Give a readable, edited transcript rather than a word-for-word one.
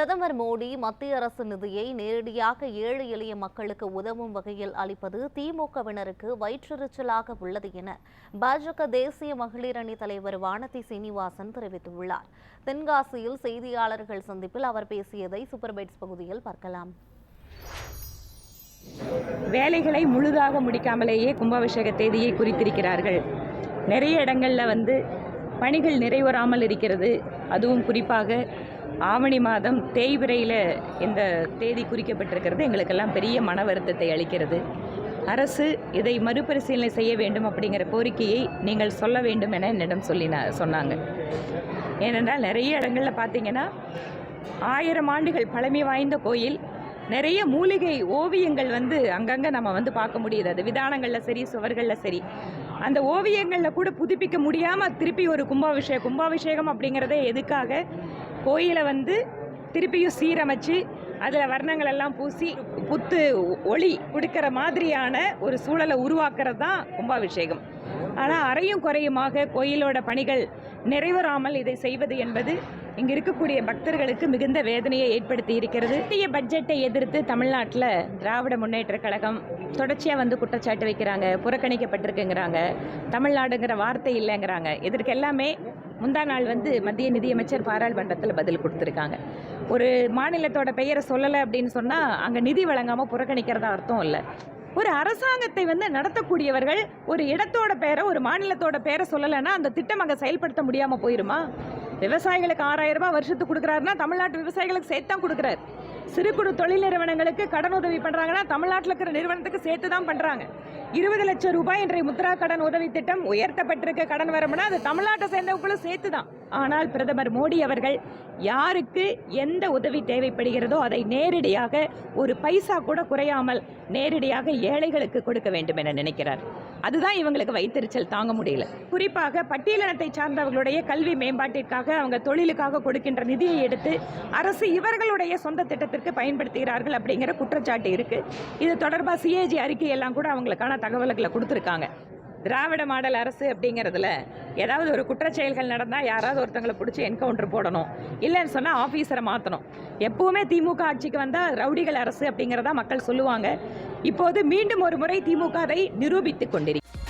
பிரதமர் மோடி மத்திய அரசு நிதியை நேரடியாக ஏழை எளிய மக்களுக்கு உதவும் வகையில் அளிப்பது திமுகவினருக்கு வயிற்றெரிச்சலாக உள்ளது என பாஜக தேசிய மகளிர் அணி தலைவர் வானதி சீனிவாசன் தெரிவித்துள்ளார். தென்காசியில் செய்தியாளர்கள் சந்திப்பில் அவர் பேசியதை சூப்பர் பைட்ஸ் பகுதியில் பார்க்கலாம். வேலைகளை முழுதாக முடிக்காமலேயே கும்பாபிஷேக தேதியை குறித்திருக்கிறார்கள். நிறைய இடங்களில் பணிகள் நிறைவேறாமல் இருக்கிறது. அதுவும் குறிப்பாக ஆவணி மாதம் தேய்பிரையில் இந்த தேதி குறிக்கப்பட்டிருக்கிறது. எங்களுக்கெல்லாம் பெரிய மன வருத்தத்தை அளிக்கிறது. அரசு இதை மறுபரிசீலனை செய்ய வேண்டும் அப்படிங்கிற கோரிக்கையை நீங்கள் சொல்ல வேண்டும் என என்னிடம் சொன்னாங்க. ஏனென்றால் நிறைய இடங்களில் பார்த்தீங்கன்னா 1000 ஆண்டுகள் பழமை வாய்ந்த கோயில், நிறைய மூலிகை ஓவியங்கள் அங்கங்கே நம்ம பார்க்க முடியுது. அது விதானங்களில் சரி, சுவர்களில் சரி. அந்த ஓவியங்களில் கூட புதுப்பிக்க முடியாமல் திருப்பி ஒரு கும்பாபிஷேகம் அப்படிங்கிறதே எதுக்காக? கோயிலை திருப்பியும் சீரமைச்சு அதில் வர்ணங்கள் எல்லாம் பூசி புத்து ஒளி கொடுக்கிற மாதிரியான ஒரு சூழலை உருவாக்குறது தான் கும்பாபிஷேகம். ஆனால் அறையும் குறையுமாக கோயிலோட பணிகள் நிறைவேறாமல் இதை செய்வது என்பது இங்கே இருக்கக்கூடிய பக்தர்களுக்கு மிகுந்த வேதனையை ஏற்படுத்தி இருக்கிறது. இந்திய பட்ஜெட்டை எதிர்த்து தமிழ்நாட்டில் திராவிட முன்னேற்ற கழகம் தொடர்ச்சியாக குற்றச்சாட்டு வைக்கிறாங்க. புறக்கணிக்கப்பட்டிருக்குங்கிறாங்க. தமிழ்நாடுங்கிற வார்த்தை இல்லைங்கிறாங்க. இதற்கு எல்லாமே முந்தா நாள் மத்திய நிதியமைச்சர் பாராளுமன்றத்தில் பதில் கொடுத்துருக்காங்க. ஒரு மாநிலத்தோட பெயரை சொல்லலை அப்படின்னு சொன்னால் அங்கே நிதி வழங்காமல் புறக்கணிக்கிறதா அர்த்தம் இல்லை. ஒரு அரசாங்கத்தை நடத்தக்கூடியவர்கள் ஒரு இடத்தோட பேரை, ஒரு மாநிலத்தோட பேரை சொல்லலைன்னா அந்த திட்டம் அங்கே செயல்படுத்த முடியாமல் போயிருமா? விவசாயிகளுக்கு 6000 ரூபாய் வருஷத்துக்கு கொடுக்குறாருன்னா தமிழ்நாட்டு விவசாயிகளுக்கு சேர்த்து தான் கொடுக்குறாரு. சிறு குறு தொழில் நிறுவனங்களுக்கு கடன் உதவி பண்ணுறாங்கன்னா தமிழ்நாட்டில் இருக்கிற நிறுவனத்துக்கு சேர்த்து தான் பண்ணுறாங்க. 20 லட்சம் ரூபாய் இன்றைய முத்ரா கடன் உதவி திட்டம் உயர்த்தப்பட்டிருக்க கடன் வரமுன்னா அது தமிழ்நாட்டை சேர்ந்தவங்களும் சேர்த்து தான். ஆனால் பிரதமர் மோடி அவர்கள் யாருக்கு எந்த உதவி தேவைப்படுகிறதோ அதை நேரடியாக ஒரு பைசா கூட குறையாமல் நேரடியாக ஏழைகளுக்கு கொடுக்க வேண்டும் என நினைக்கிறார். அதுதான் இவங்களுக்கு வைத்தறிச்சல் தாங்க முடியல. குறிப்பாக பட்டியலினத்தை சார்ந்தவர்களுடைய கல்வி மேம்பாட்டிற்காக, அவங்க தொழிலுக்காக கொடுக்கின்ற நிதியை எடுத்து அரசு இவர்களுடைய சொந்த திட்டத்திற்கு பயன்படுத்துகிறார்கள் அப்படிங்கிற குற்றச்சாட்டு இருக்கு. இது தொடர்பாக சிஏஜி அறிக்கையெல்லாம் கூட அவங்களுக்கான தகவல்களை கொடுத்துருக்காங்க. திராவிட மாடல் அரசு அப்படிங்கிறதுல ஏதாவது ஒரு குற்றச்செயல்கள் நடந்தால் யாராவது ஒருத்தங்களை பிடிச்சி என்கவுண்டர் போடணும், இல்லைன்னு சொன்னால் ஆஃபீஸரை மாற்றணும். எப்போவுமே திமுக ஆட்சிக்கு வந்தால் ரவுடிகள் அரசு அப்படிங்கிறதா மக்கள் சொல்லுவாங்க. இப்போது மீண்டும் ஒரு முறை திமுக அதை நிரூபித்து கொண்டிருக்கிறது.